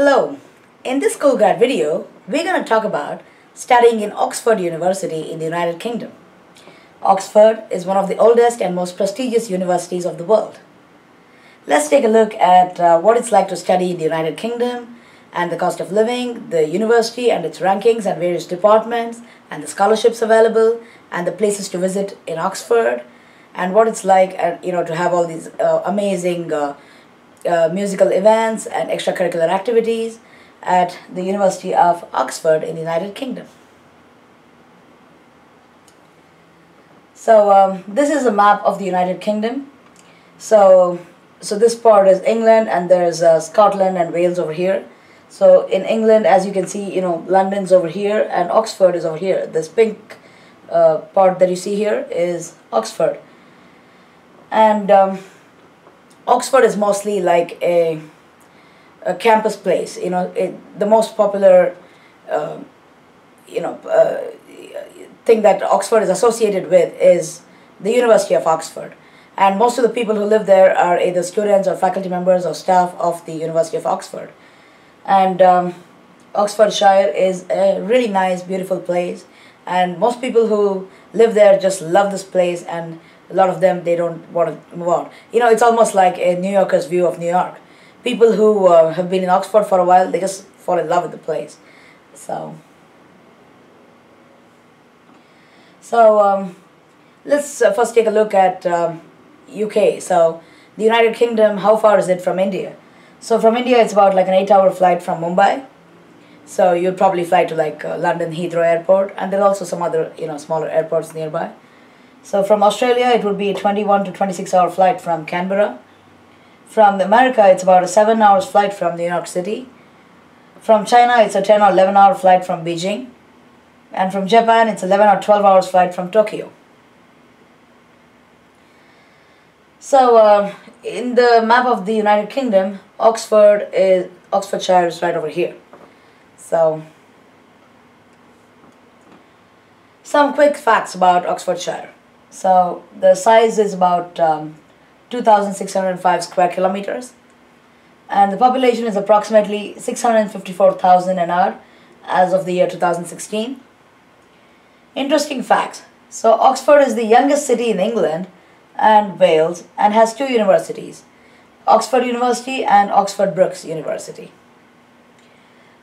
Hello, in this school guide video, we're going to talk about studying in Oxford University in the United Kingdom. Oxford is one of the oldest and most prestigious universities of the world. Let's take a look at what it's like to study in the United Kingdom and the cost of living, the university and its rankings and various departments, and the scholarships available, and the places to visit in Oxford, and what it's like to have all these amazing musical events and extracurricular activities at the University of Oxford in the United Kingdom. So this is a map of the United Kingdom. So this part is England, and there's Scotland and Wales over here. So in England, as you can see, London's over here and Oxford is over here. This pink part that you see here is Oxford. And Oxford is mostly like a campus place. The most popular thing that Oxford is associated with is the University of Oxford, and most of the people who live there are either students or faculty members or staff of the University of Oxford. And Oxfordshire is a really nice, beautiful place, and most people who live there just love this place, and a lot of them, they don't want to move on. It's almost like a New Yorker's view of New York. People who have been in Oxford for a while, they just fall in love with the place. So let's first take a look at UK. So the United Kingdom, how far is it from India? So from India, it's about like an 8-hour flight from Mumbai. So you'd probably fly to like London Heathrow Airport, and there are also some other smaller airports nearby. So from Australia, it would be a 21 to 26-hour flight from Canberra. From America, it's about a 7 hours flight from New York City. From China, it's a 10 or 11-hour flight from Beijing. And from Japan, it's 11 or 12 hours flight from Tokyo. So in the map of the United Kingdom, Oxfordshire is right over here. So some quick facts about Oxfordshire. So the size is about 2,605 square kilometers, and the population is approximately 654,000 and odd as of the year 2016. Interesting facts. So Oxford is the youngest city in England and Wales and has 2 universities, Oxford University and Oxford Brookes University.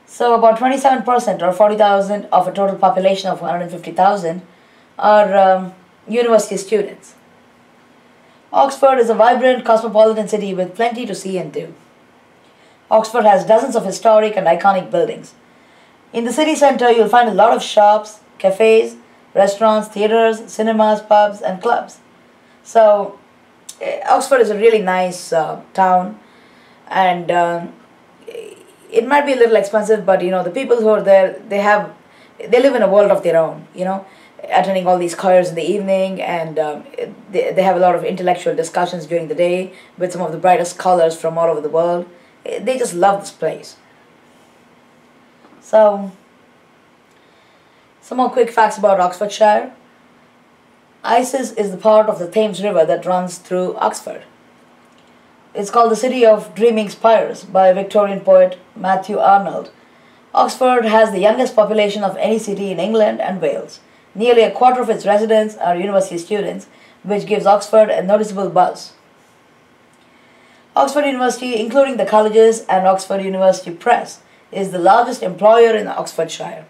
So about 27% or 40,000 of a total population of 150,000 are university students. Oxford is a vibrant cosmopolitan city with plenty to see and do. Oxford has dozens of historic and iconic buildings. In the city centre, you'll find a lot of shops, cafes, restaurants, theatres, cinemas, pubs and clubs. So Oxford is a really nice town, and it might be a little expensive, but the people who are there, they live in a world of their own, attending all these choirs in the evening, and they have a lot of intellectual discussions during the day with some of the brightest scholars from all over the world. They just love this place. So some more quick facts about Oxfordshire. Isis is the part of the Thames River that runs through Oxford. It's called the City of Dreaming Spires by Victorian poet Matthew Arnold. Oxford has the youngest population of any city in England and Wales. Nearly a quarter of its residents are university students, which gives Oxford a noticeable buzz. Oxford University, including the colleges and Oxford University Press, is the largest employer in Oxfordshire,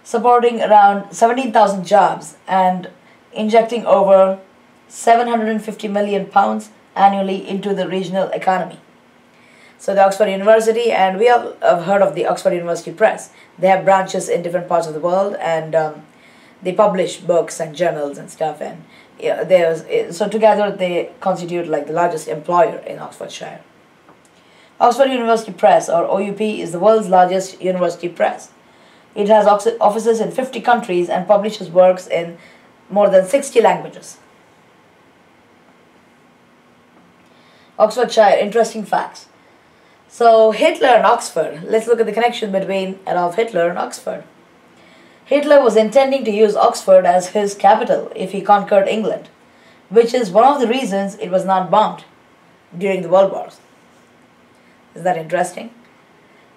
supporting around 17,000 jobs and injecting over £750 million annually into the regional economy. So the Oxford University, and we have heard of the Oxford University Press. They have branches in different parts of the world, and they publish books and journals and stuff, and so together they constitute like the largest employer in Oxfordshire. Oxford University Press, or OUP, is the world's largest university press. It has offices in 50 countries and publishes works in more than 60 languages. Oxfordshire, interesting facts. So Hitler and Oxford, let's look at the connection between Adolf Hitler and Oxford. Hitler was intending to use Oxford as his capital if he conquered England, which is one of the reasons it was not bombed during the World Wars. Is that interesting?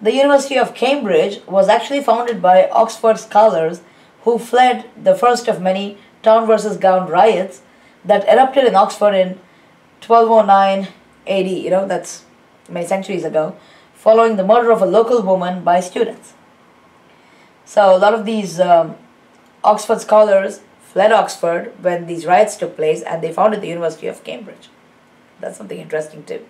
The University of Cambridge was actually founded by Oxford scholars who fled the first of many town versus gown riots that erupted in Oxford in 1209 AD, that's many centuries ago, following the murder of a local woman by students. So a lot of these Oxford scholars fled Oxford when these riots took place, and they founded the University of Cambridge. That's something interesting too.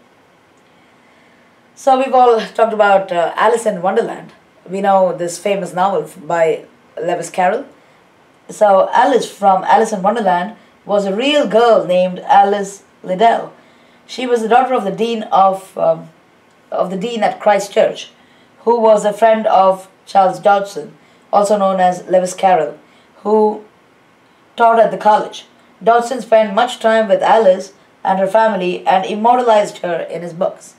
So we've all talked about Alice in Wonderland. We know this famous novel by Lewis Carroll. So Alice from Alice in Wonderland was a real girl named Alice Liddell. She was the daughter of the dean at Christ Church, who was a friend of Charles Dodgson, also known as Lewis Carroll, who taught at the college. Dodgson spent much time with Alice and her family and immortalized her in his books.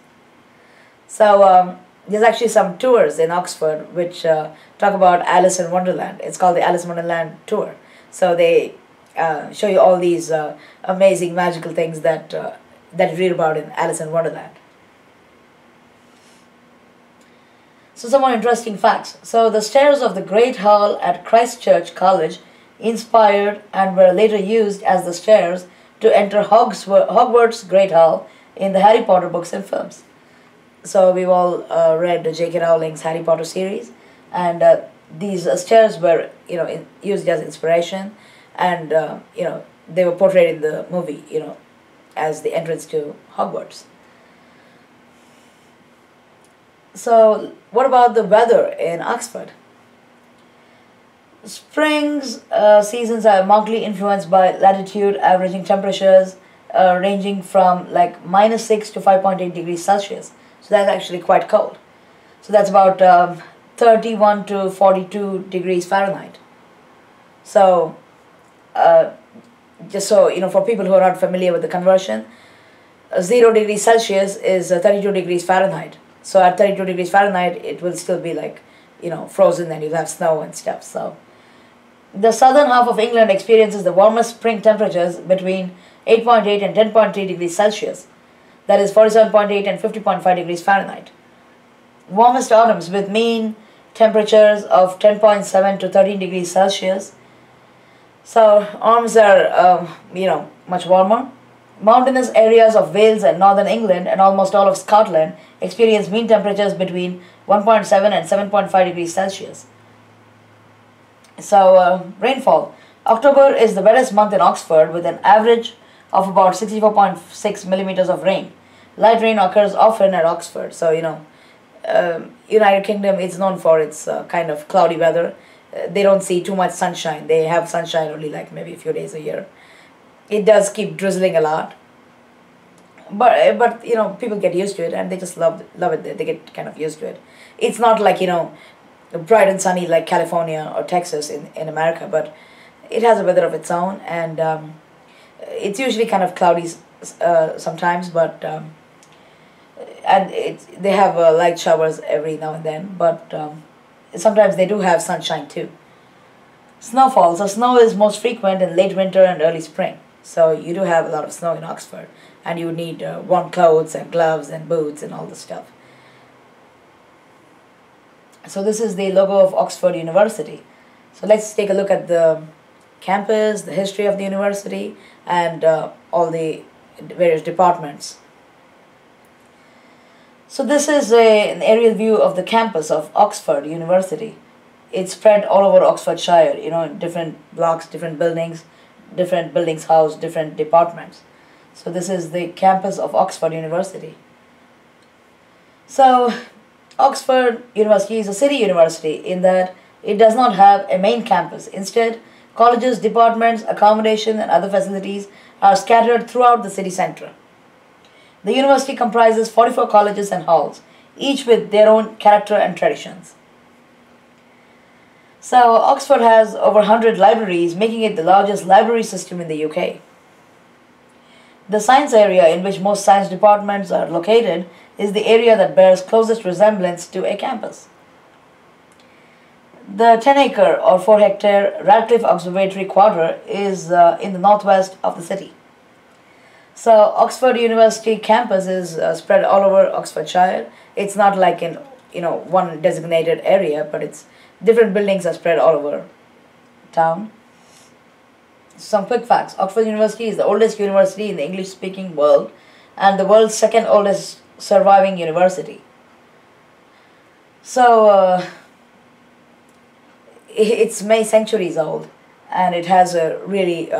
So there's actually some tours in Oxford which talk about Alice in Wonderland. It's called the Alice in Wonderland tour. So they show you all these amazing magical things that you read about in Alice in Wonderland. So some more interesting facts. So the stairs of the Great Hall at Christ Church College inspired and were later used as the stairs to enter Hogwarts Great Hall in the Harry Potter books and films. So we've all read J.K. Rowling's Harry Potter series, and these stairs were used as inspiration, and they were portrayed in the movie as the entrance to Hogwarts. So what about the weather in Oxford? Spring's seasons are markedly influenced by latitude, averaging temperatures ranging from like -6 to 5.8 degrees Celsius. So that's actually quite cold. So that's about 31 to 42 degrees Fahrenheit. So just so for people who are not familiar with the conversion, 0 degrees Celsius is 32 degrees Fahrenheit. So at 32 degrees Fahrenheit, it will still be like frozen, and you'll have snow and stuff. So the southern half of England experiences the warmest spring temperatures between 8.8 and 10.3 degrees Celsius. That is 47.8 and 50.5 degrees Fahrenheit. Warmest autumns with mean temperatures of 10.7 to 13 degrees Celsius. So autumns are much warmer. Mountainous areas of Wales and northern England and almost all of Scotland experience mean temperatures between 1.7 and 7.5 degrees Celsius. So rainfall. October is the wettest month in Oxford with an average of about 64.6 millimeters of rain. Light rain occurs often at Oxford. So United Kingdom is known for its kind of cloudy weather. They don't see too much sunshine. They have sunshine only like maybe a few days a year. It does keep drizzling a lot, but people get used to it, and they just love it. They get kind of used to it. It's not like bright and sunny like California or Texas in America, but it has a weather of its own, and it's usually kind of cloudy sometimes, but and they have light showers every now and then, but sometimes they do have sunshine too. Snowfall. So snow is most frequent in late winter and early spring. So you do have a lot of snow in Oxford, and you need warm clothes and gloves and boots and all this stuff. So this is the logo of Oxford University. So let's take a look at the campus, the history of the university, and all the various departments. So this is an aerial view of the campus of Oxford University. It's spread all over Oxfordshire, in different blocks, different buildings house different departments. So this is the campus of Oxford University. So Oxford University is a city university in that it does not have a main campus. Instead, colleges, departments, accommodation and other facilities are scattered throughout the city centre. The university comprises 44 colleges and halls, each with their own character and traditions. So Oxford has over 100 libraries, making it the largest library system in the UK. The science area, in which most science departments are located, is the area that bears closest resemblance to a campus. The 10-acre or 4-hectare Radcliffe Observatory Quarter is in the northwest of the city. So Oxford University campus is spread all over Oxfordshire. It's not like in one designated area, but it's different buildings are spread all over town. Some quick facts. Oxford University is the oldest university in the English-speaking world and the world's second oldest surviving university. So it's many centuries old, and it has a really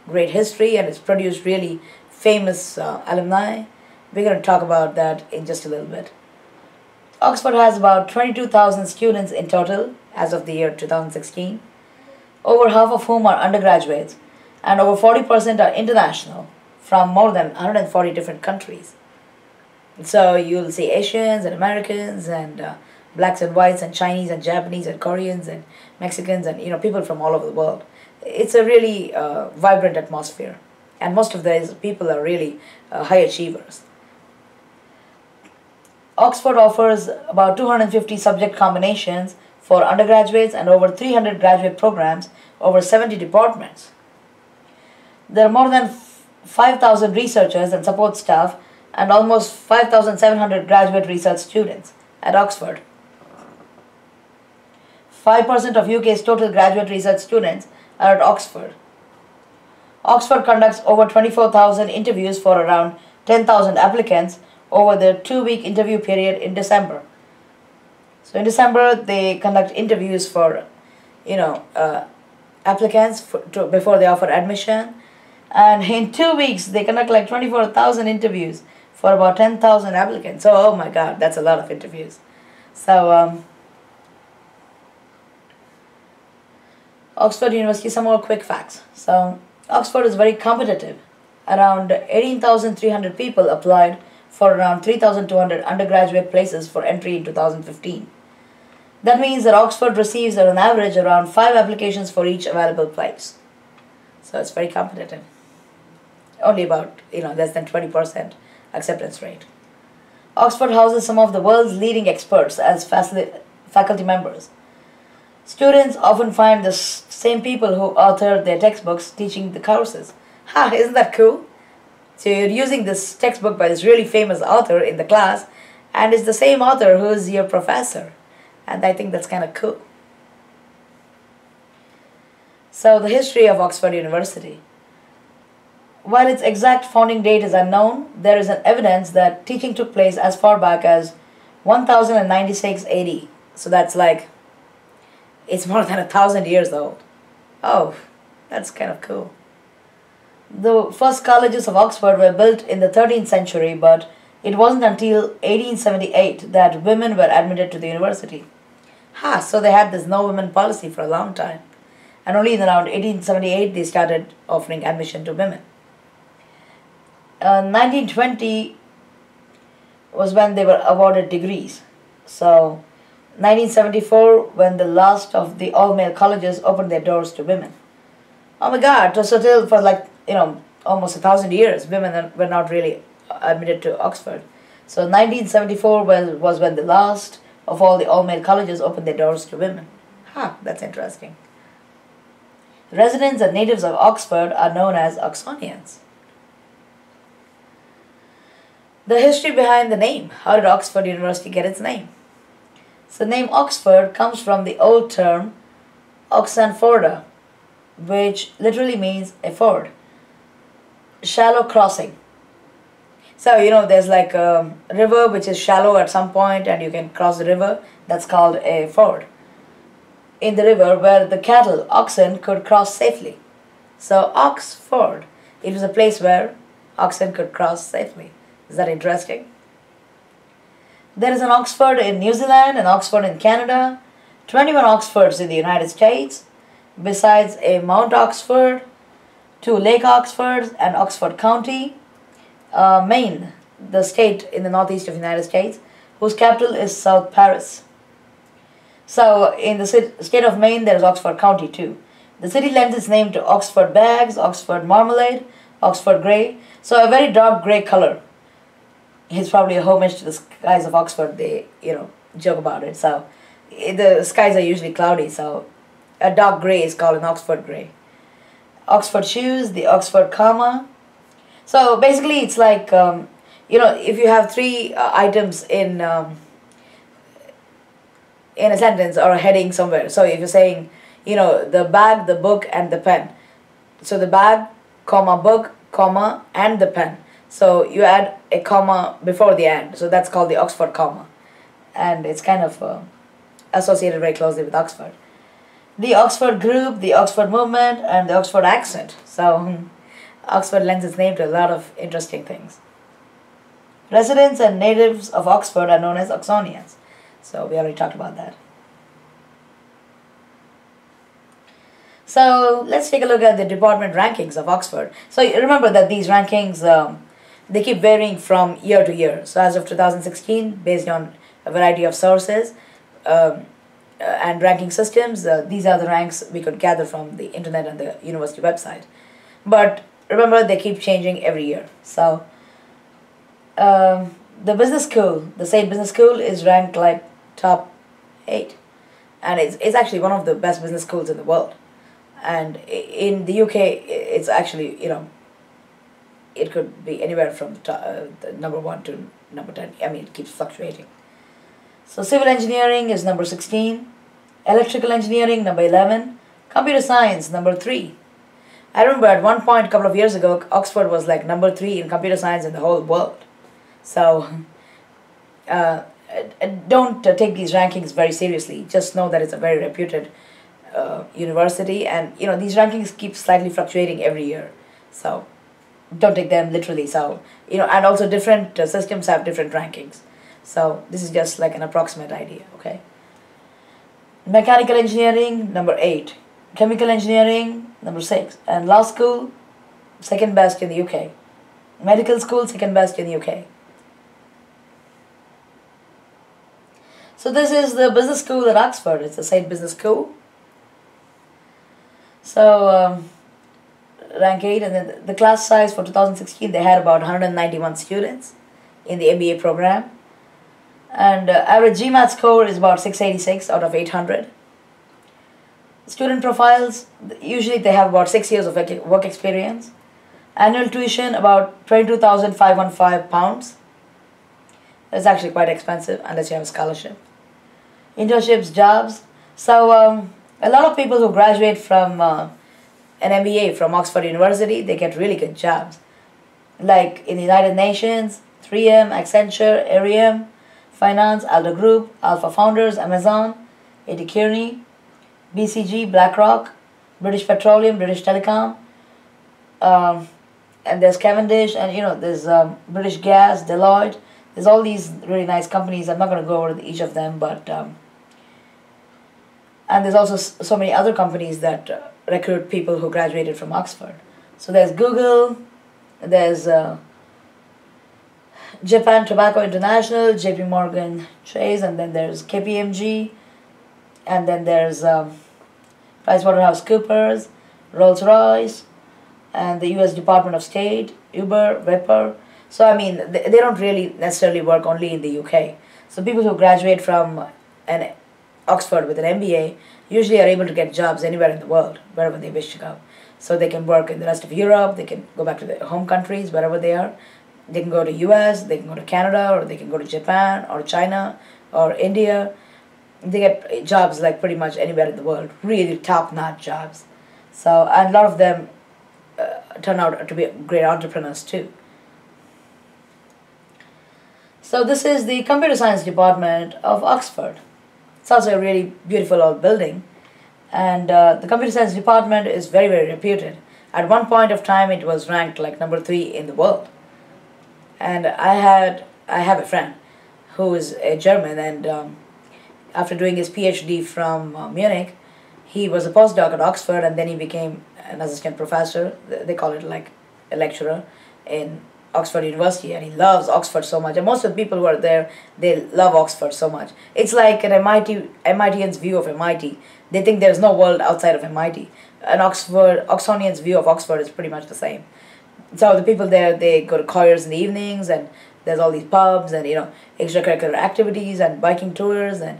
great history, and it's produced really famous alumni. We're going to talk about that in just a little bit. Oxford has about 22,000 students in total as of the year 2016, over half of whom are undergraduates, and over 40% are international from more than 140 different countries. So you'll see Asians and Americans and blacks and whites and Chinese and Japanese and Koreans and Mexicans and people from all over the world. It's a really vibrant atmosphere, and most of these people are really high achievers. Oxford offers about 250 subject combinations for undergraduates and over 300 graduate programs, over 70 departments. There are more than 5,000 researchers and support staff and almost 5,700 graduate research students at Oxford. 5% of UK's total graduate research students are at Oxford. Oxford conducts over 24,000 interviews for around 10,000 applicants over the 2-week interview period in December. So in December, they conduct interviews for, applicants before they offer admission. And in 2 weeks, they conduct like 24,000 interviews for about 10,000 applicants. So, oh my God, that's a lot of interviews. So, Oxford University, some more quick facts. So, Oxford is very competitive. Around 18,300 people applied for around 3,200 undergraduate places for entry in 2015. That means that Oxford receives on average around 5 applications for each available place. So it's very competitive. Only about less than 20% acceptance rate. Oxford houses some of the world's leading experts as faculty members. Students often find the same people who authored their textbooks teaching the courses. Ha, isn't that cool? So you're using this textbook by this really famous author in the class, and it's the same author who is your professor. And I think that's kind of cool. So the history of Oxford University. While its exact founding date is unknown, there is an evidence that teaching took place as far back as 1096 AD. So that's like, it's more than 1,000 years old. Oh, that's kind of cool. The first colleges of Oxford were built in the 13th century, but it wasn't until 1878 that women were admitted to the university. So they had this no women policy for a long time. And only in around 1878 they started offering admission to women. 1920 was when they were awarded degrees. So 1974 when the last of the all-male colleges opened their doors to women. Oh my God, so till for like, almost 1,000 years, women were not really admitted to Oxford. So 1974 was when the last of all the all-male colleges opened their doors to women. That's interesting. Residents and natives of Oxford are known as Oxonians. The history behind the name. How did Oxford University get its name? So the name Oxford comes from the old term Oxenforda, which literally means a ford, shallow crossing. So, there's like a river which is shallow at some point and you can cross the river. That's called a ford. In the river where the cattle, oxen, could cross safely. So, Oxford, it was a place where oxen could cross safely. Is that interesting? There is an Oxford in New Zealand, an Oxford in Canada, 21 Oxfords in the United States, besides a Mount Oxford, 2 Lake Oxfords, and Oxford County, Maine, the state in the northeast of the United States, whose capital is South Paris. So in the state of Maine, there is Oxford County too. The city lends its name to Oxford bags, Oxford marmalade, Oxford grey. So a very dark grey color. It's probably a homage to the skies of Oxford. They, joke about it. So the skies are usually cloudy. So a dark grey is called an Oxford grey. Oxford shoes, the Oxford comma. So basically, it's like if you have 3 items in in a sentence or a heading somewhere. So if you're saying, you know, the bag, the book, and the pen. So the bag, comma, book, comma, and the pen. So you add a comma before the and. So that's called the Oxford comma. And it's kind of associated very closely with Oxford. The Oxford group, the Oxford movement, and the Oxford accent. So Oxford lends its name to a lot of interesting things. Residents and natives of Oxford are known as Oxonians. So we already talked about that. So let's take a look at the department rankings of Oxford. So remember that these rankings, they keep varying from year to year. So as of 2016, based on a variety of sources and ranking systems, these are the ranks we could gather from the internet and the university website. But remember, they keep changing every year. So the business school, the Sciepse Business School, is ranked like top 8. And it's actually one of the best business schools in the world. And in the UK, it's actually, you know, it could be anywhere from the number 1 to number 10. I mean, it keeps fluctuating. So civil engineering is number 16. Electrical engineering, number 11. Computer science, number 3. I remember at one point, a couple of years ago, Oxford was like number 3 in computer science in the whole world. So don't take these rankings very seriously. Just know that it's a very reputed university, and you know these rankings keep slightly fluctuating every year. So don't take them literally. So you know, and also different systems have different rankings. So this is just like an approximate idea. Okay. Mechanical engineering, number 8. Chemical engineering, number 6. And law school, second best in the UK. Medical school, second best in the UK. So this is the business school at Oxford. It's the Sciepse Business School. So rank 8, and then the class size for 2016, they had about 191 students in the MBA program. And average GMAT score is about 686 out of 800. Student profiles, usually they have about 6 years of work experience. Annual tuition, about £22,515. That's actually quite expensive unless you have a scholarship. Internships, jobs. So a lot of people who graduate from an MBA from Oxford University, they get really good jobs. Like in the United Nations, 3M, Accenture, Arium, Finance, Aldo Group, Alpha Founders, Amazon, A.T. Kearney, BCG, BlackRock, British Petroleum, British Telecom, and there's Cavendish, and you know there's British Gas, Deloitte. There's all these really nice companies. I'm not going to go over each of them, but and there's also so many other companies that recruit people who graduated from Oxford. So there's Google, there's Japan Tobacco International, JP Morgan Chase, and then there's KPMG, and then there's PricewaterhouseCoopers, Rolls-Royce, and the US Department of State, Uber, Wipro. So I mean, they don't really necessarily work only in the UK. So people who graduate from an Oxford with an MBA usually are able to get jobs anywhere in the world, wherever they wish to go. So they can work in the rest of Europe, they can go back to their home countries, wherever they are. They can go to US, they can go to Canada, or they can go to Japan, or China, or India. They get jobs like pretty much anywhere in the world, really top-notch jobs. So, and a lot of them turn out to be great entrepreneurs too. So this is the computer science department of Oxford. It's also a really beautiful old building, and the computer science department is very, very reputed. At one point of time, it was ranked like number 3 in the world. And I have a friend who is a German, and after doing his PhD from Munich, he was a postdoc at Oxford, and then he became an assistant professor. They call it like a lecturer in Oxford University, and he loves Oxford so much. And most of the people who are there, they love Oxford so much. It's like an MITian's view of MIT. They think there's no world outside of MIT. An Oxonian's view of Oxford is pretty much the same. So the people there, they go to choirs in the evenings, and there's all these pubs and, you know, extracurricular activities and biking tours, and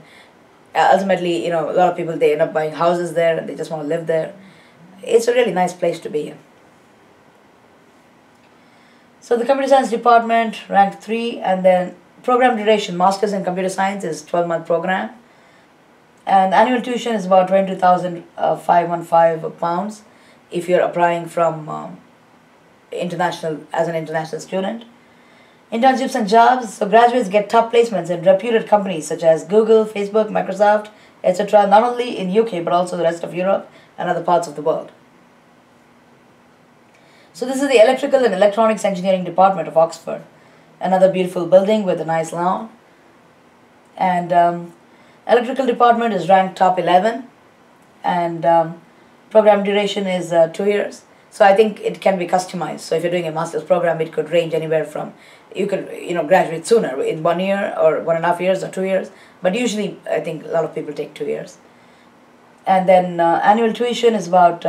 ultimately, you know, a lot of people, they end up buying houses there and they just want to live there. It's a really nice place to be in. So the computer science department ranked 3, and then program duration, masters in computer science is 12-month program. And annual tuition is about 22,515 pounds if you're applying from as an international student. Internships and jobs. So graduates get top placements in reputed companies such as Google, Facebook, Microsoft, etc. not only in UK but also the rest of Europe and other parts of the world. So this is the Electrical and Electronics Engineering Department of Oxford. Another beautiful building with a nice lawn. And Electrical Department is ranked top 11, and program duration is 2 years. So I think it can be customized. So if you're doing a master's program, it could range anywhere from, you could graduate sooner in 1 year or 1.5 years or 2 years. But usually I think a lot of people take 2 years. And then annual tuition is about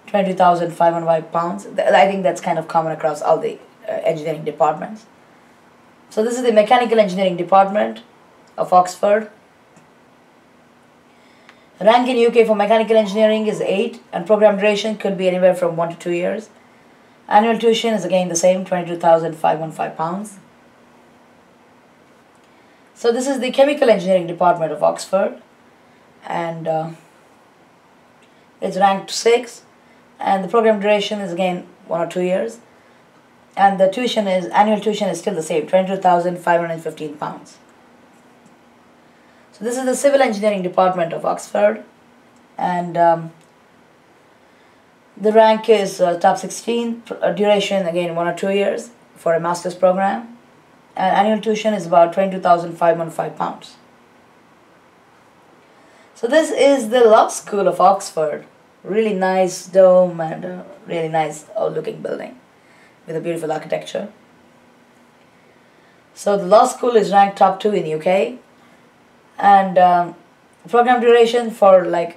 20,505 pounds. I think that's kind of common across all the engineering departments. So this is the Mechanical Engineering Department of Oxford. Rank in UK for mechanical engineering is 8, and program duration could be anywhere from 1 to 2 years. Annual tuition is again the same, 22,515 pounds. So this is the Chemical Engineering Department of Oxford, and it's ranked 6, and the program duration is again 1 or 2 years, and the annual tuition is still the same, 22,515 pounds. So this is the Civil Engineering Department of Oxford, and the rank is top 16, duration again 1 or 2 years for a master's program, and annual tuition is about 22,515 pounds. So this is the Law School of Oxford, really nice dome and a really nice old looking building with a beautiful architecture. So the Law School is ranked top 2 in the UK. And program duration for a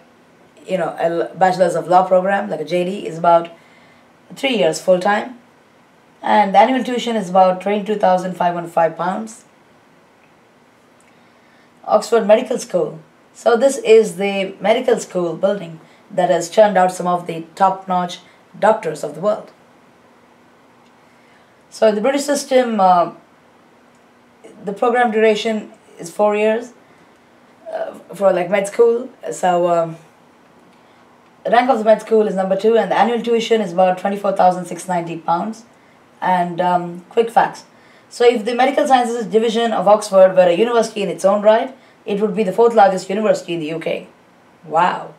Bachelor's of Law program, like a JD, is about 3 years full time, and the annual tuition is about 22,505 pounds. Oxford Medical School. So this is the medical school building that has churned out some of the top-notch doctors of the world. So in the British system, the program duration is 4 years. For med school. So rank of the med school is number 2, and the annual tuition is about 24,690 pounds. And quick facts. So if the Medical Sciences Division of Oxford were a university in its own right, it would be the 4th largest university in the UK. Wow.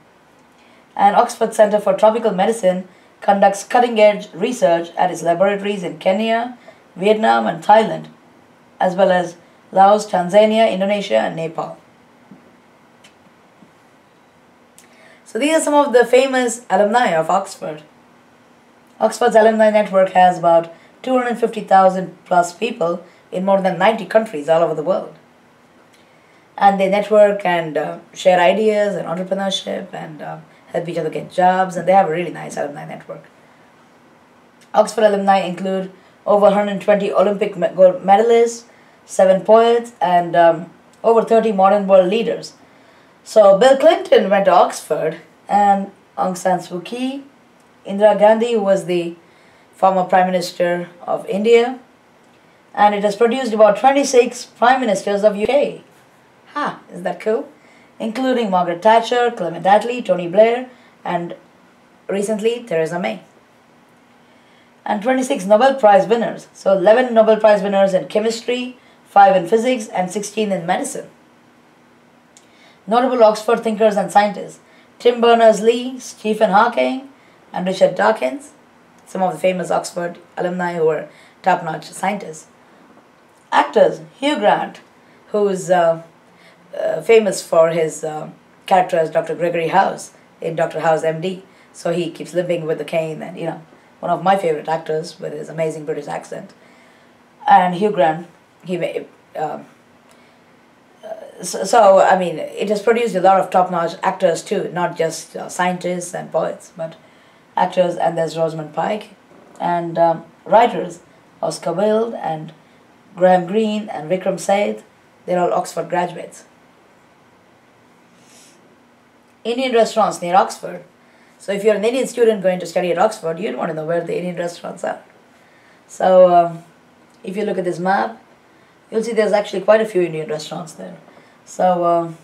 And Oxford Centre for Tropical Medicine conducts cutting-edge research at its laboratories in Kenya, Vietnam and Thailand, as well as Laos, Tanzania, Indonesia and Nepal. So these are some of the famous alumni of Oxford. Oxford's alumni network has about 250,000 plus people in more than 90 countries all over the world. And they network and share ideas and entrepreneurship and help each other get jobs, and they have a really nice alumni network. Oxford alumni include over 120 Olympic gold medalists, 7 poets, and over 30 modern world leaders. So Bill Clinton went to Oxford, and Aung San Suu Kyi, Indira Gandhi, who was the former Prime Minister of India, and it has produced about 26 Prime Ministers of UK. Ha, isn't that cool? Including Margaret Thatcher, Clement Attlee, Tony Blair, and recently Theresa May. And 26 Nobel Prize winners. So 11 Nobel Prize winners in chemistry, 5 in physics, and 16 in medicine. Notable Oxford thinkers and scientists: Tim Berners-Lee, Stephen Hawking, and Richard Dawkins, some of the famous Oxford alumni who were top-notch scientists. Actors: Hugh Grant, who is famous for his character as Dr. Gregory House in Dr. House MD. So he keeps limping with the cane, and one of my favorite actors with his amazing British accent. And Hugh Grant, so I mean, it has produced a lot of top-notch actors too, not just scientists and poets, but actors. And there's Rosamund Pike, and writers: Oscar Wilde and Graham Greene and Vikram Seth. They're all Oxford graduates. Indian restaurants near Oxford. So if you're an Indian student going to study at Oxford, you'd want to know where the Indian restaurants are. So if you look at this map, you'll see there's actually quite a few Indian restaurants there. So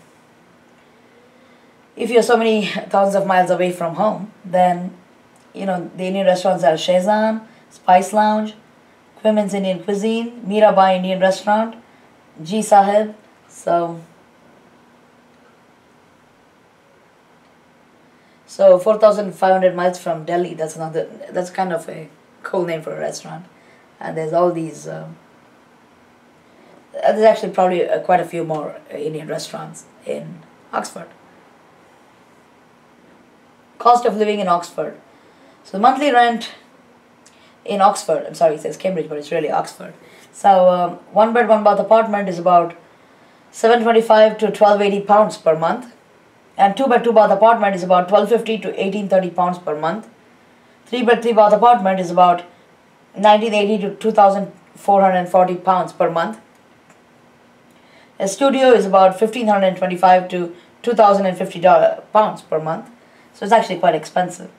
If you're so many thousands of miles away from home, then the Indian restaurants are Shezan, Spice Lounge, Women's Indian Cuisine, Mirabai Indian Restaurant, G Sahib. So 4,500 miles from Delhi. That's kind of a cool name for a restaurant. And there's all these. There's actually probably quite a few more Indian restaurants in Oxford. Cost of living in Oxford. So monthly rent in Oxford, I'm sorry, it says Cambridge, but it's really Oxford. So one bed, one bath apartment is about £725 to £1,280 per month, and two bed, two bath apartment is about £1,250 to £1,830 per month. Three bed, three bath apartment is about £1,980 to £2,440 per month. A studio is about £1,525 to £2,050 per month. So it's actually quite expensive.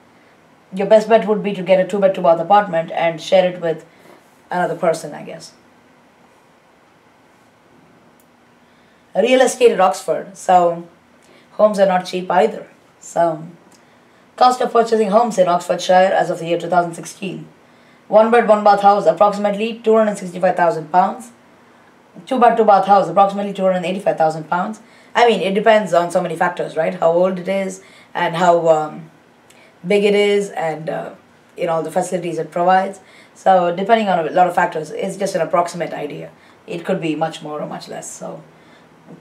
Your best bet would be to get a two bed, two bath apartment and share it with another person, I guess. Real estate at Oxford. So homes are not cheap either. So cost of purchasing homes in Oxfordshire as of the year 2016. One bed, one bath house approximately £265,000. Two bed, two bath house approximately £285,000. I mean, it depends on so many factors, right? How old it is and how big it is, and the facilities it provides. So depending on a lot of factors, it's just an approximate idea. It could be much more or much less. So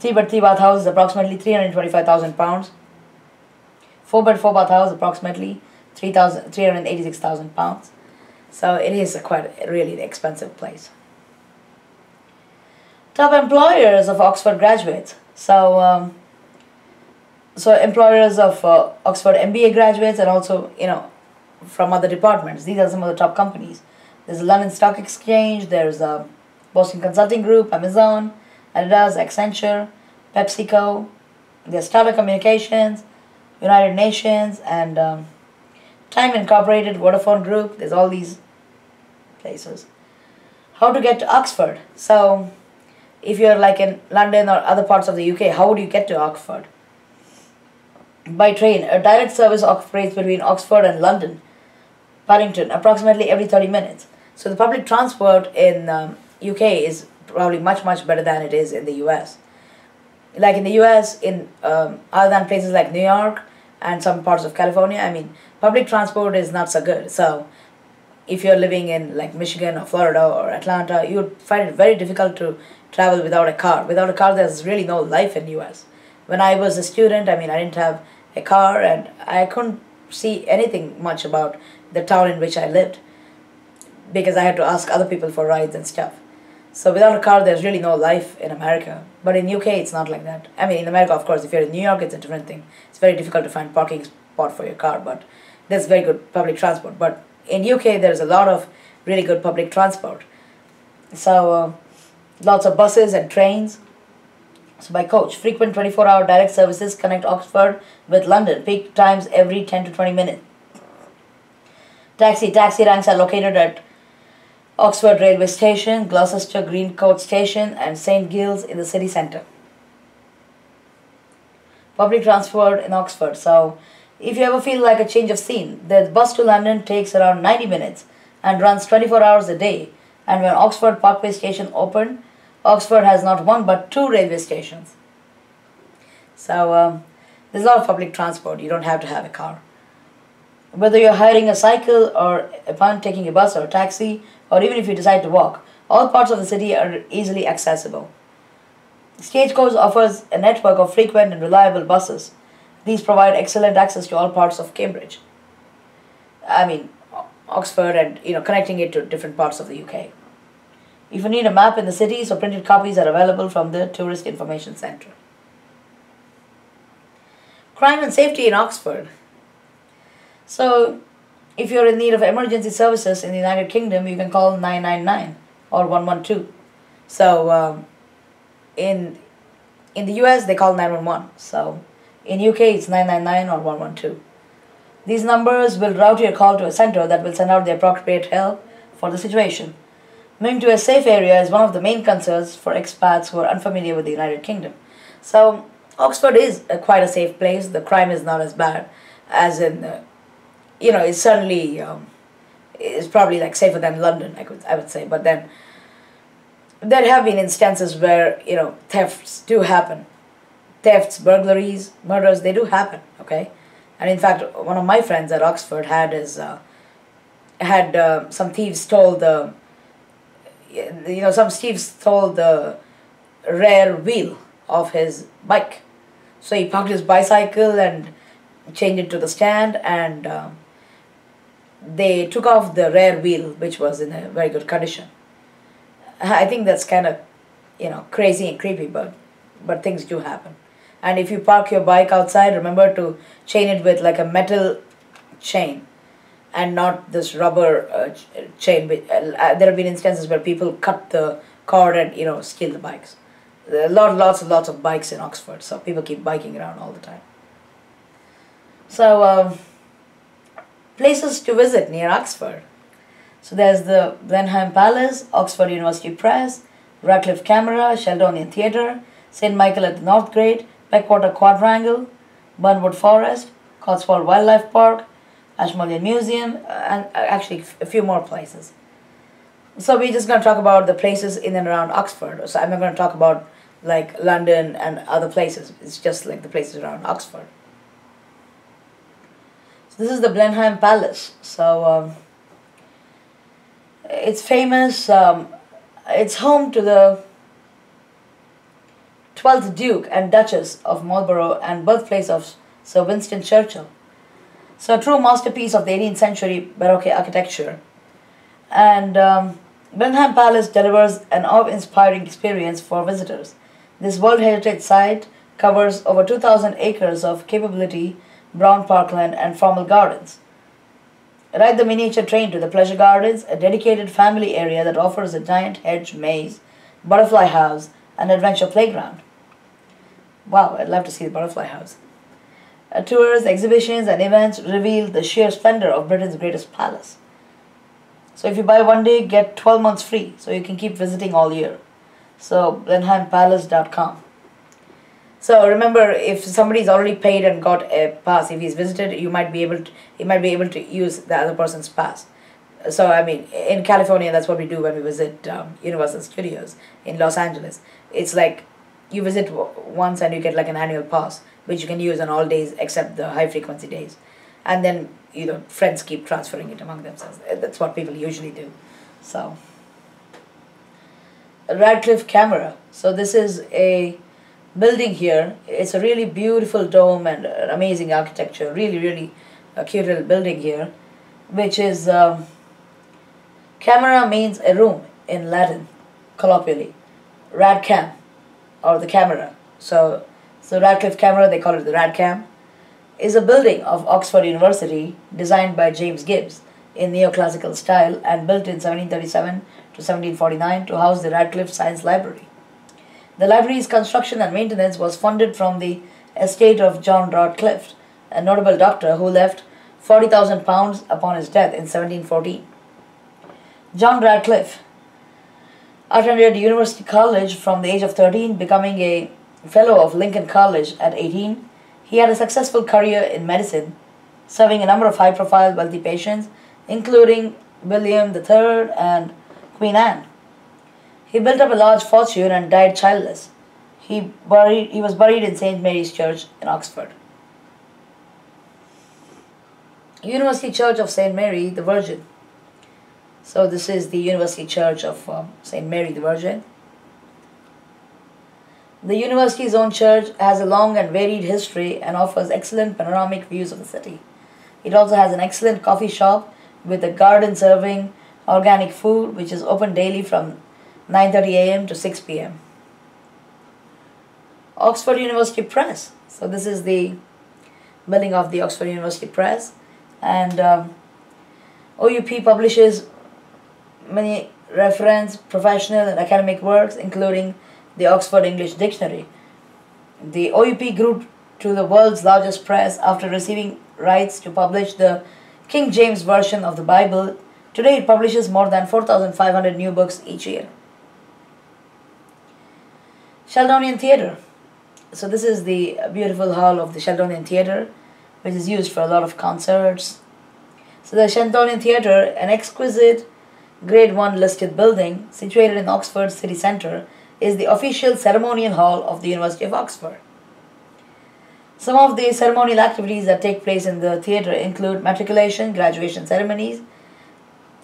three bed, three bath house is approximately £325,000. Four bed, four bath house approximately £386,000. So it is quite really expensive place. Top employers of Oxford graduates. So employers of Oxford MBA graduates, and also from other departments. These are some of the top companies. There's the London Stock Exchange. There's Boston Consulting Group, Amazon, Adidas, Accenture, PepsiCo. There's Tata Communications, United Nations, and Time Incorporated, Vodafone Group. There's all these places. How to get to Oxford? So if you're like in London or other parts of the UK, how would you get to Oxford? By train. A direct service operates between Oxford and London, Paddington, approximately every 30 minutes. So the public transport in UK is probably much better than it is in the US. Like in the US, other than places like New York and some parts of California, I mean, public transport is not so good. So if you're living in like Michigan or Florida or Atlanta, you would find it very difficult to travel without a car. Without a car, there's really no life in US. When I was a student, I mean, I didn't have a car and I couldn't see anything much about the town in which I lived because I had to ask other people for rides and stuff. So without a car, there's really no life in America. But in UK, it's not like that. I mean, in America, of course, if you're in New York, it's a different thing. It's very difficult to find parking spot for your car, but there's very good public transport. But in UK, there's a lot of really good public transport. So lots of buses and trains. So by coach, frequent 24-hour direct services connect Oxford with London, peak times every 10 to 20 minutes. Taxi ranks are located at Oxford Railway Station, Gloucester Greencoat Station, and St Giles in the city centre. Public transport in Oxford. So if you ever feel like a change of scene, the bus to London takes around 90 minutes and runs 24 hours a day. And when Oxford Parkway Station opened, Oxford has not one but 2 railway stations. So there's a lot of public transport. You don't have to have a car. Whether you're hiring a cycle or upon taking a bus or a taxi, or even if you decide to walk, all parts of the city are easily accessible. Stagecoach offers a network of frequent and reliable buses. These provide excellent access to all parts of Cambridge. I mean, Oxford, and connecting it to different parts of the UK. If you need a map in the city, so printed copies are available from the Tourist Information Centre. Crime and safety in Oxford. So, if you're in need of emergency services in the United Kingdom, you can call 999 or 112. So, in the US, they call 911. So, in UK, it's 999 or 112. These numbers will route your call to a centre that will send out the appropriate help for the situation. Moving to a safe area is one of the main concerns for expats who are unfamiliar with the United Kingdom. So, Oxford is quite a safe place. The crime is not as bad as in, it's certainly it's probably like safer than London, I would say. But then there have been instances where thefts do happen, thefts, burglaries, murders. They do happen. Okay, and in fact, one of my friends at Oxford had some thieves stole the rear wheel of his bike. So he parked his bicycle and changed it to the stand, and they took off the rear wheel, which was in a very good condition. I think that's kind of, crazy and creepy, but things do happen. And if you park your bike outside, remember to chain it with like a metal chain and not this rubber chain. There have been instances where people cut the cord and, steal the bikes. There are lots of bikes in Oxford, so people keep biking around all the time. So, places to visit near Oxford. So there's the Blenheim Palace, Oxford University Press, Radcliffe Camera, Sheldonian Theatre, St. Michael at the North Grade, Peckwater Quadrangle, Bernwood Forest, Cotswold Wildlife Park, Ashmolean Museum, and actually a few more places. So we're just going to talk about the places in and around Oxford. So I'm not going to talk about like London and other places. It's just like the places around Oxford. So this is the Blenheim Palace. So it's famous. It's home to the 12th Duke and Duchess of Marlborough and birthplace of Sir Winston Churchill. So a true masterpiece of the 18th century Baroque architecture. And Blenheim Palace delivers an awe-inspiring experience for visitors. This World Heritage Site covers over 2,000 acres of capability, brown parkland and formal gardens. Ride the miniature train to the Pleasure Gardens, a dedicated family area that offers a giant hedge maze, butterfly house and adventure playground. Wow, I'd love to see the butterfly house. Tours, exhibitions and events reveal the sheer splendor of Britain's greatest palace. So if you buy one day, get 12 months free, so you can keep visiting all year. So blenheimpalace.com. So remember, if somebody's already paid and got a pass, if he's visited, he might be able to use the other person's pass. So I mean, in California, that's what we do when we visit Universal Studios in Los Angeles. It's like you visit once and you get like an annual pass, which you can use on all days except the high frequency days, and then friends keep transferring it among themselves. That's what people usually do. So Radcliffe Camera. So this is a building here. It's a really beautiful dome and an amazing architecture. Really a cute little building here, which is camera means a room in Latin, colloquially. Radcam, or the camera. So Radcliffe Camera, they call it the Radcam, is a building of Oxford University designed by James Gibbs in neoclassical style and built in 1737 to 1749 to house the Radcliffe Science Library. The library's construction and maintenance was funded from the estate of John Radcliffe, a notable doctor who left £40,000 upon his death in 1714. John Radcliffe attended University College from the age of 13, becoming a Fellow of Lincoln College at 18. He had a successful career in medicine, serving a number of high-profile wealthy patients, including William III and Queen Anne. He built up a large fortune and died childless. He was buried in St. Mary's Church in Oxford. University Church of St. Mary the Virgin. So this is the University Church of St. Mary the Virgin. The university's own church has a long and varied history and offers excellent panoramic views of the city. It also has an excellent coffee shop with a garden serving organic food, which is open daily from 9:30 a.m. to 6 p.m. Oxford University Press. So this is the building of the Oxford University Press, and OUP publishes many reference, professional and academic works, including the Oxford English Dictionary. The OUP grew to the world's largest press after receiving rights to publish the King James Version of the Bible. Today it publishes more than 4,500 new books each year. Sheldonian Theatre. So this is the beautiful hall of the Sheldonian Theatre, which is used for a lot of concerts. So the Sheldonian Theatre, an exquisite Grade 1 listed building situated in Oxford city centre, is the official ceremonial hall of the University of Oxford. Some of the ceremonial activities that take place in the theatre include matriculation, graduation ceremonies,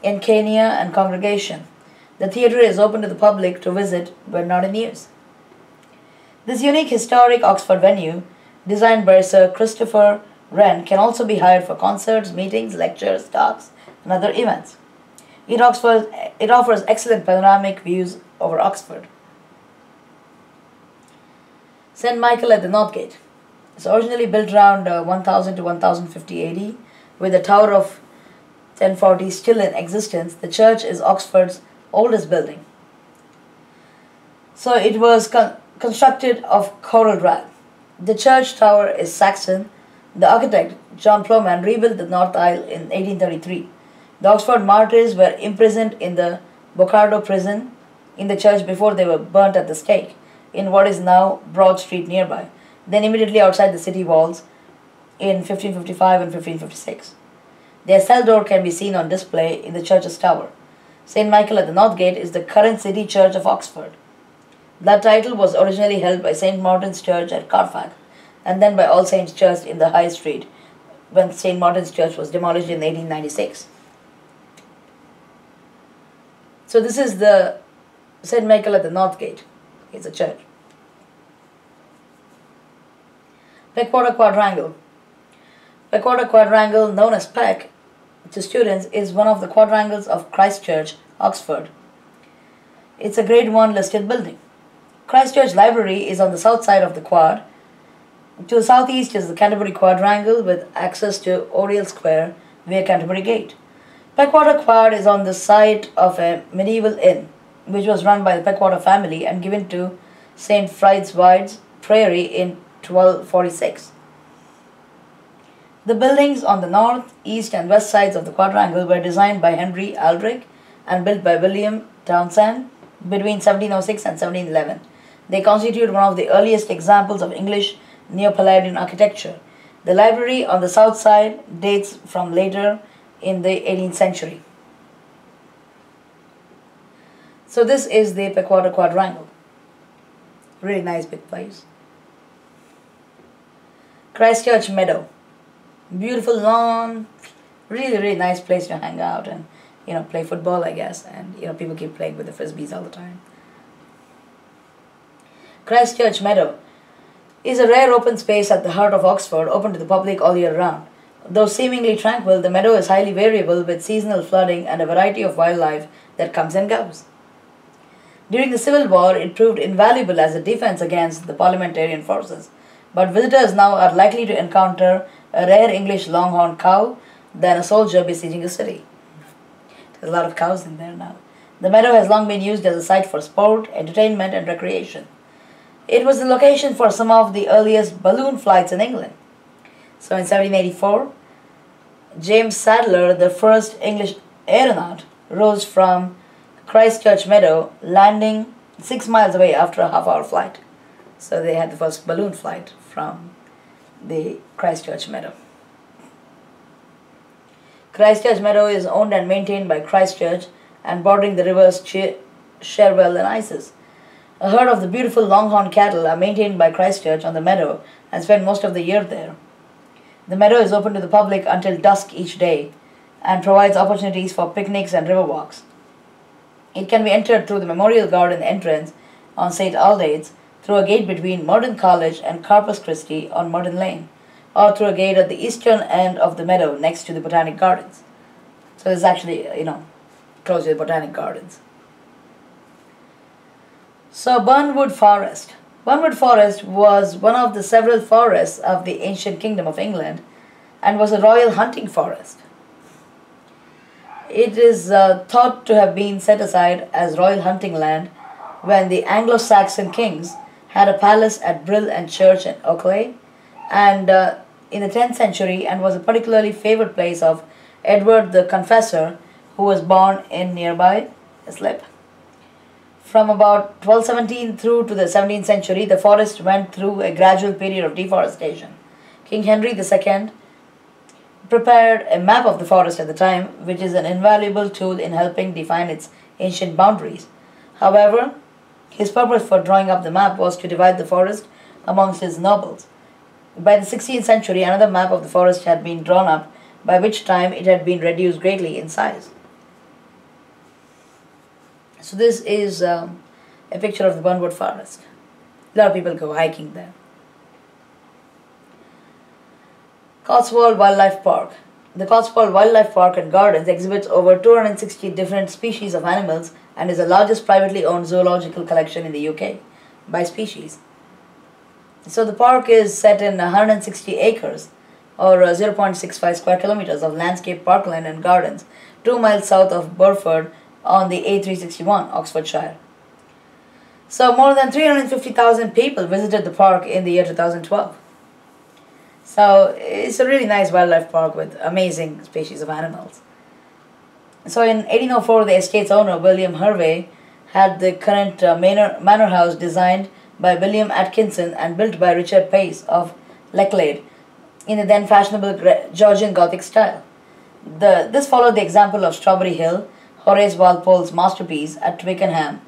encomium, and congregation. The theatre is open to the public to visit when not in use. This unique historic Oxford venue, designed by Sir Christopher Wren, can also be hired for concerts, meetings, lectures, talks, and other events. It offers excellent panoramic views over Oxford. St. Michael at the North Gate. It's originally built around 1000 to 1050 AD, with the Tower of 1040 still in existence. The church is Oxford's oldest building. So it was constructed of coral rag. The church tower is Saxon. The architect, John Plowman, rebuilt the north aisle in 1833. The Oxford martyrs were imprisoned in the Bocardo prison in the church before they were burnt at the stake in what is now Broad Street nearby, then immediately outside the city walls in 1555 and 1556. Their cell door can be seen on display in the church's tower. St. Michael at the North Gate is the current city church of Oxford. That title was originally held by St. Martin's Church at Carfax, and then by All Saints' Church in the High Street, when St. Martin's Church was demolished in 1896. So this is the St. Michael at the North Gate. It's a church. Peckwater Quadrangle. Peckwater Quadrangle, known as Peck to students, is one of the quadrangles of Christ Church, Oxford. It's a Grade 1 listed building. Christ Church Library is on the south side of the quad. To the southeast is the Canterbury Quadrangle with access to Oriel Square via Canterbury Gate. Peckwater Quad is on the site of a medieval inn, which was run by the Peckwater family and given to St. Friedwide's Priory in 1246. The buildings on the north, east, and west sides of the quadrangle were designed by Henry Aldrich and built by William Townsend between 1706 and 1711. They constitute one of the earliest examples of English Neo-Palladian architecture. The library on the south side dates from later in the 18th century. So this is the Peckwater Quadrangle. Really nice big place. Christchurch Meadow. Beautiful lawn. Really nice place to hang out and play football, I guess. And people keep playing with the frisbees all the time. Christchurch Meadow is a rare open space at the heart of Oxford, open to the public all year round. Though seemingly tranquil, the meadow is highly variable with seasonal flooding and a variety of wildlife that comes and goes. During the Civil War, it proved invaluable as a defense against the parliamentarian forces, but visitors now are likely to encounter a rare English longhorn cow than a soldier besieging the city. There's a lot of cows in there now. The meadow has long been used as a site for sport, entertainment, and recreation. It was the location for some of the earliest balloon flights in England. So in 1784, James Sadler, the first English aeronaut, rose from Christchurch Meadow, landing 6 miles away after a half-hour flight. So they had the first balloon flight from the Christchurch Meadow. Christchurch Meadow is owned and maintained by Christchurch and bordering the rivers Cherwell and Isis. A herd of the beautiful longhorn cattle are maintained by Christchurch on the meadow and spend most of the year there. The meadow is open to the public until dusk each day and provides opportunities for picnics and river walks. It can be entered through the Memorial Garden entrance on St. Aldate's, through a gate between Merton College and Corpus Christi on Merton Lane, or through a gate at the eastern end of the meadow next to the Botanic Gardens. So it's actually, close to the Botanic Gardens. So Bernwood Forest. Bernwood Forest was one of the several forests of the ancient Kingdom of England and was a royal hunting forest. It is thought to have been set aside as royal hunting land when the Anglo-Saxon kings had a palace at Brill and Church in Oakley and in the 10th century, and was a particularly favored place of Edward the Confessor, who was born in nearby Islip. From about 1217 through to the 17th century, the forest went through a gradual period of deforestation. King Henry II prepared a map of the forest at the time, which is an invaluable tool in helping define its ancient boundaries. However, his purpose for drawing up the map was to divide the forest amongst his nobles. By the 16th century, another map of the forest had been drawn up, by which time it had been reduced greatly in size. So this is a picture of the Bernwood Forest. A lot of people go hiking there. Cotswold Wildlife Park. The Cotswold Wildlife Park and Gardens exhibits over 260 different species of animals and is the largest privately owned zoological collection in the UK by species. So the park is set in 160 acres or 0.65 square kilometers of landscape parkland and gardens 2 miles south of Burford on the A361, Oxfordshire. So more than 350,000 people visited the park in the year 2012. So it's a really nice wildlife park with amazing species of animals. So in 1804, the estate's owner, William Hervey, had the current manor house designed by William Atkinson and built by Richard Pace of Lechlade in the then fashionable Georgian Gothic style. This followed the example of Strawberry Hill, Horace Walpole's masterpiece at Twickenham.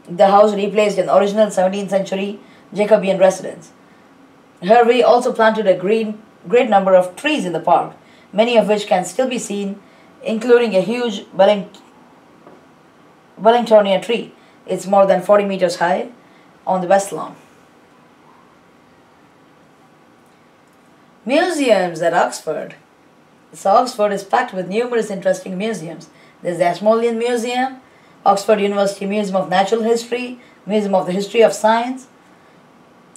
The house replaced an original 17th century Jacobean residence. Hervey also planted a great number of trees in the park, many of which can still be seen, including a huge Wellingtonia tree. It's more than 40 meters high on the west lawn. Museums at Oxford. So Oxford is packed with numerous interesting museums. There's the Ashmolean Museum, Oxford University Museum of Natural History, Museum of the History of Science,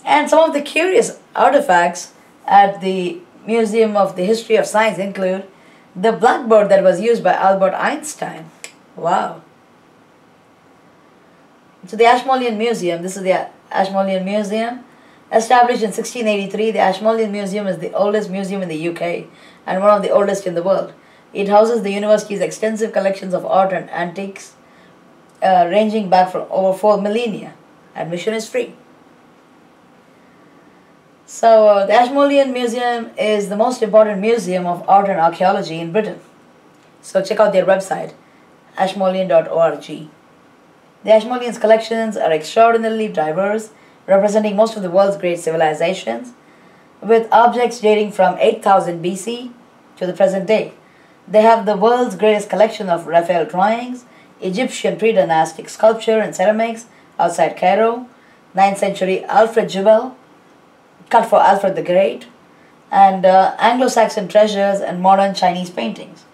and some of the curious artifacts at the Museum of the History of Science include the blackboard that was used by Albert Einstein. Wow. So the Ashmolean Museum, this is the Ashmolean Museum. Established in 1683, the Ashmolean Museum is the oldest museum in the UK and one of the oldest in the world. It houses the university's extensive collections of art and antiques ranging back from over 4 millennia. Admission is free. So the Ashmolean Museum is the most important museum of art and archaeology in Britain. So check out their website, ashmolean.org. The Ashmolean's collections are extraordinarily diverse, representing most of the world's great civilizations, with objects dating from 8000 BC to the present day. They have the world's greatest collection of Raphael drawings, Egyptian pre-dynastic sculpture and ceramics outside Cairo, 9th century Alfred Jubel, cut for Alfred the Great, and Anglo-Saxon treasures and modern Chinese paintings.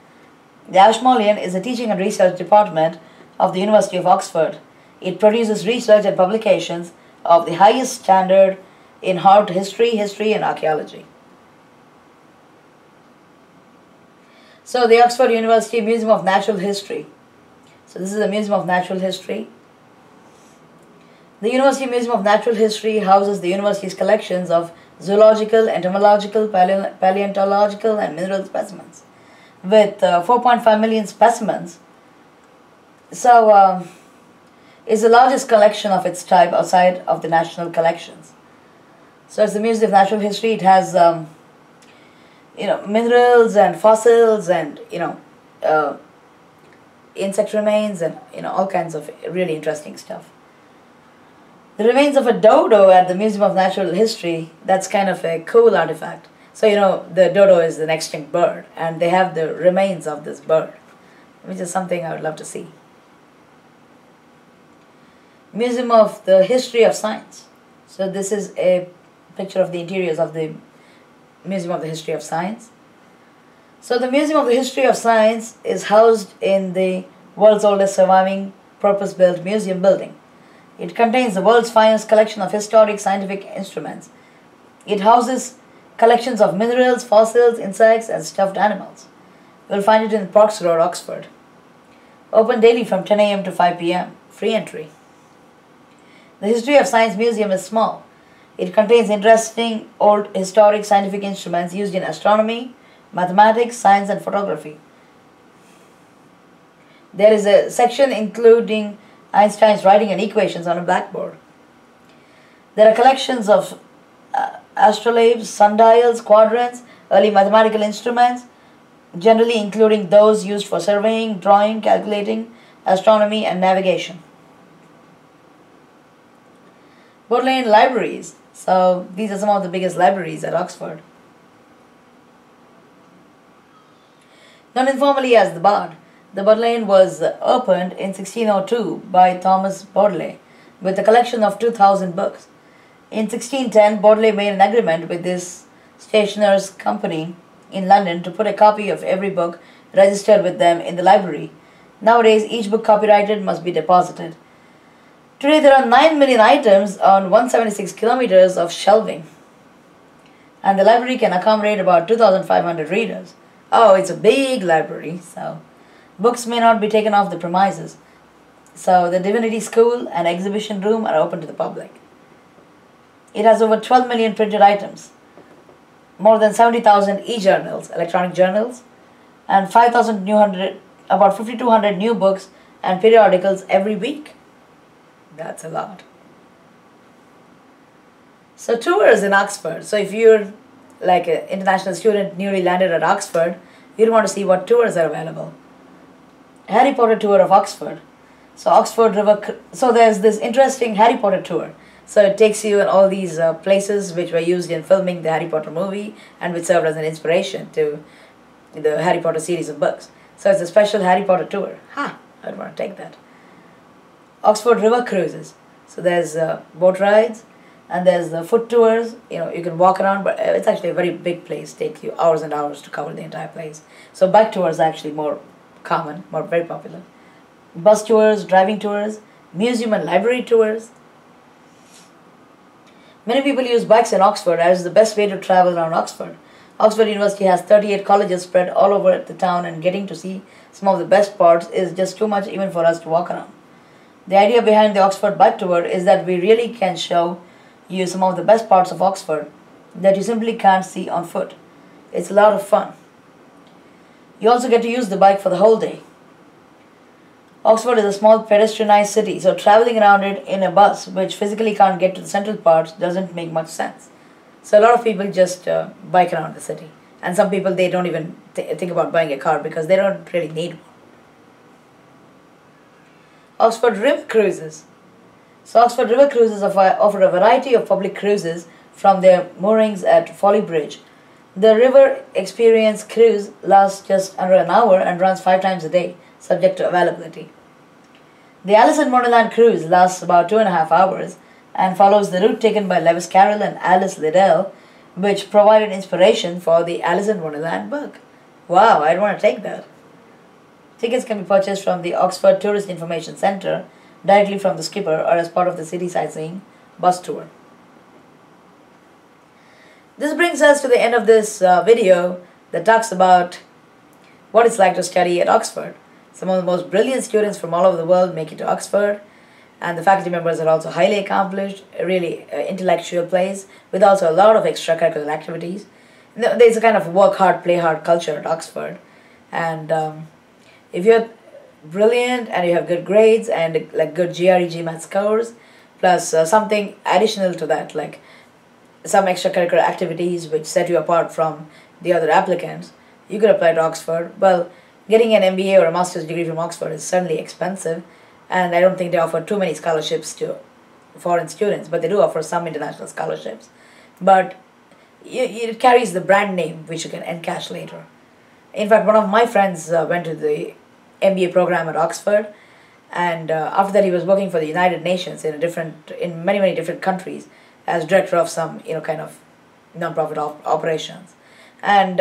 The Ashmolean is a teaching and research department of the University of Oxford. It produces research and publications of the highest standard in art history and archaeology. So the Oxford University Museum of Natural History. So this is the Museum of Natural History. The University Museum of Natural History houses the university's collections of zoological, entomological, paleontological and mineral specimens with 4.5 million specimens. So it's the largest collection of its type outside of the national collections. So it's the Museum of Natural History. It has minerals and fossils and insect remains and all kinds of really interesting stuff. The remains of a dodo at the Museum of Natural History, that's kind of a cool artifact. So the dodo is an extinct bird and they have the remains of this bird, which is something I would love to see. Museum of the History of Science. So this is a picture of the interiors of the Museum of the History of Science. So the Museum of the History of Science is housed in the world's oldest surviving purpose-built museum building. It contains the world's finest collection of historic scientific instruments. It houses collections of minerals, fossils, insects, and stuffed animals. You will find it in Parks Road, Oxford. Open daily from 10 a.m. to 5 p.m. Free entry. The History of Science Museum is small. It contains interesting old historic scientific instruments used in astronomy, mathematics, science, and photography. There is a section including Einstein's writing and equations on a blackboard. There are collections of astrolabes, sundials, quadrants, early mathematical instruments, generally including those used for surveying, drawing, calculating, astronomy, and navigation. Bodleian Libraries. So these are some of the biggest libraries at Oxford. Known informally as the Bard, the Bodleian was opened in 1602 by Thomas Bodley with a collection of 2,000 books. In 1610, Bodley made an agreement with this stationer's company in London to put a copy of every book registered with them in the library. Nowadays, each book copyrighted must be deposited. Today, there are 9 million items on 176 kilometers of shelving, and the library can accommodate about 2,500 readers. Oh, it's a big library, so books may not be taken off the premises. So the Divinity School and Exhibition Room are open to the public. It has over 12 million printed items, more than 70,000 e-journals, electronic journals, and about 5,200 new books and periodicals every week. That's a lot. So tours in Oxford. So if you're like an international student newly landed at Oxford, you'd want to see what tours are available. Harry Potter tour of Oxford. So there's this interesting Harry Potter tour. So it takes you in all these places which were used in filming the Harry Potter movie and which served as an inspiration to the Harry Potter series of books. So it's a special Harry Potter tour. I'd want to take that. Oxford River cruises. So there's boat rides and there's the foot tours. You can walk around, but it's actually a very big place. It takes you hours and hours to cover the entire place. So bike tours are actually more common, very popular. Bus tours, driving tours, museum and library tours. Many people use bikes in Oxford as the best way to travel around Oxford. Oxford University has 38 colleges spread all over the town, and getting to see some of the best parts is just too much even for us to walk around. The idea behind the Oxford Bike Tour is that we really can show you some of the best parts of Oxford that you simply can't see on foot. It's a lot of fun. You also get to use the bike for the whole day. Oxford is a small pedestrianised city, so traveling around it in a bus which physically can't get to the central parts doesn't make much sense. So a lot of people just bike around the city, and some people, they don't even think about buying a car because they don't really need one. Oxford River Cruises. So Oxford River Cruises offer a variety of public cruises from their moorings at Folly Bridge. The River Experience cruise lasts just under an hour and runs 5 times a day, subject to availability. The Alice in Wonderland cruise lasts about 2.5 hours and follows the route taken by Lewis Carroll and Alice Liddell, which provided inspiration for the Alice in Wonderland book. Wow, I'd want to take that. Tickets can be purchased from the Oxford Tourist Information Centre, directly from the skipper, or as part of the city sightseeing bus tour. This brings us to the end of this video that talks about what it's like to study at Oxford. Some of the most brilliant students from all over the world make it to Oxford, and the faculty members are also highly accomplished, a really intellectual place with also a lot of extracurricular activities. There's a kind of work hard, play hard culture at Oxford, and if you're brilliant and you have good grades and like good GRE GMAT scores, plus something additional to that, like some extracurricular activities which set you apart from the other applicants, you could apply to Oxford. Well, getting an MBA or a master's degree from Oxford is certainly expensive, and I don't think they offer too many scholarships to foreign students, but they do offer some international scholarships. But it carries the brand name which you can encash later. In fact, one of my friends went to the MBA program at Oxford, and after that he was working for the United Nations in many different countries as director of some kind of non-profit operations. And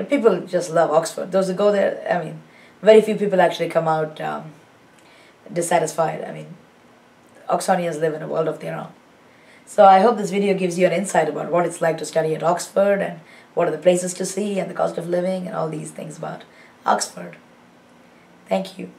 people just love Oxford. Those who go there, I mean, very few people actually come out dissatisfied. I mean, Oxonians live in a world of their own. So I hope this video gives you an insight about what it's like to study at Oxford, and what are the places to see, and the cost of living, and all these things about Oxford. Thank you.